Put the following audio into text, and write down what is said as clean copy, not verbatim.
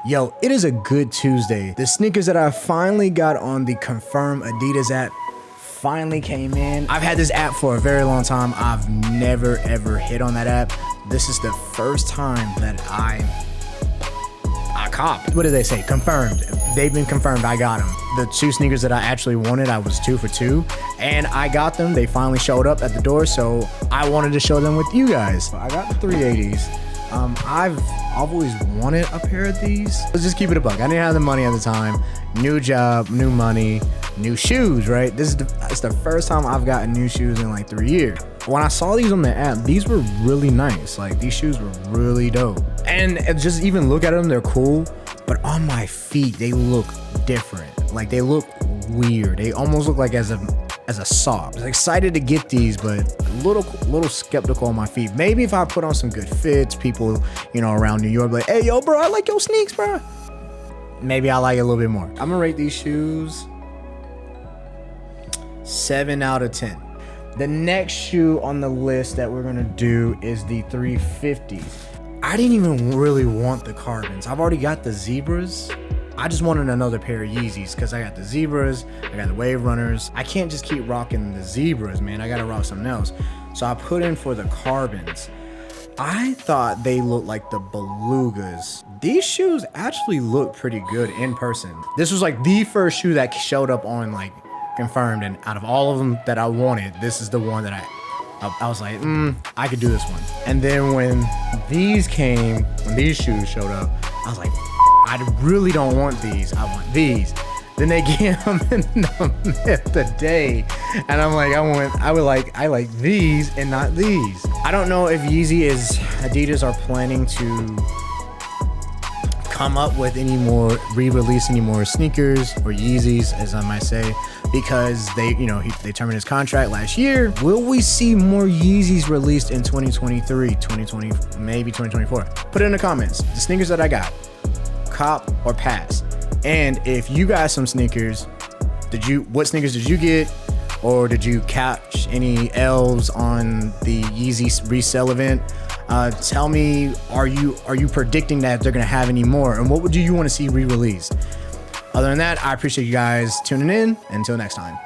Yo, it is a good Tuesday. The sneakers that I finally got on the confirmed Adidas app finally came in. I've had this app for a very long time. I've never ever hit on that app. This is the first time that I copped. What did they say? Confirmed. They've been confirmed. I got them. The two sneakers that I actually wanted, I was 2 for 2, and I got them. They finally showed up at the door, so I wanted to show them with you guys. I got the 380s. I've always wanted a pair of these. Let's just keep it a buck. I didn't have the money at the time. New job, new money, new shoes, right? It's the first time I've gotten new shoes in like 3 years. When I saw these on the app, these were really nice. Like, these shoes were really dope. And just even look at them, they're cool. But on my feet, they look different. Like, they look weird. They almost look like as a sock. I was excited to get these, but a little skeptical on my feet. Maybe if I put on some good fits, people, around New York, like, hey, yo, bro, I like your sneaks, bro. Maybe I like it a little bit more. I'm gonna rate these shoes 7 out of 10. The next shoe on the list that we're gonna do is the 350s. I didn't even really want the carbons. I've already got the zebras. I just wanted another pair of Yeezys because I got the zebras, I got the wave runners. I can't just keep rocking the zebras, man. I gotta rock something else. So I put in for the carbons. I thought they looked like the belugas. These shoes actually look pretty good in person. This was like the first shoe that showed up on like confirmed, and out of all of them that I wanted, this is the one that I was like, I could do this one. And then when these shoes showed up, I was like, I really don't want these. I want these. Then they gave them in the day, and I'm like, I like these and not these. I don't know if Adidas are planning to come up with re-release any more sneakers or Yeezys, as I might say, because they terminated his contract last year. Will we see more Yeezys released in 2023, 2020, maybe 2024? Put it in the comments. The sneakers that I got, cop or pass. And if you got some sneakers, what sneakers did you get? Or did you catch any L's on the Yeezy resale event? Tell me, are you predicting that they're gonna have any more? And what would you want to see re-released? Other than that, I appreciate you guys tuning in. Until next time.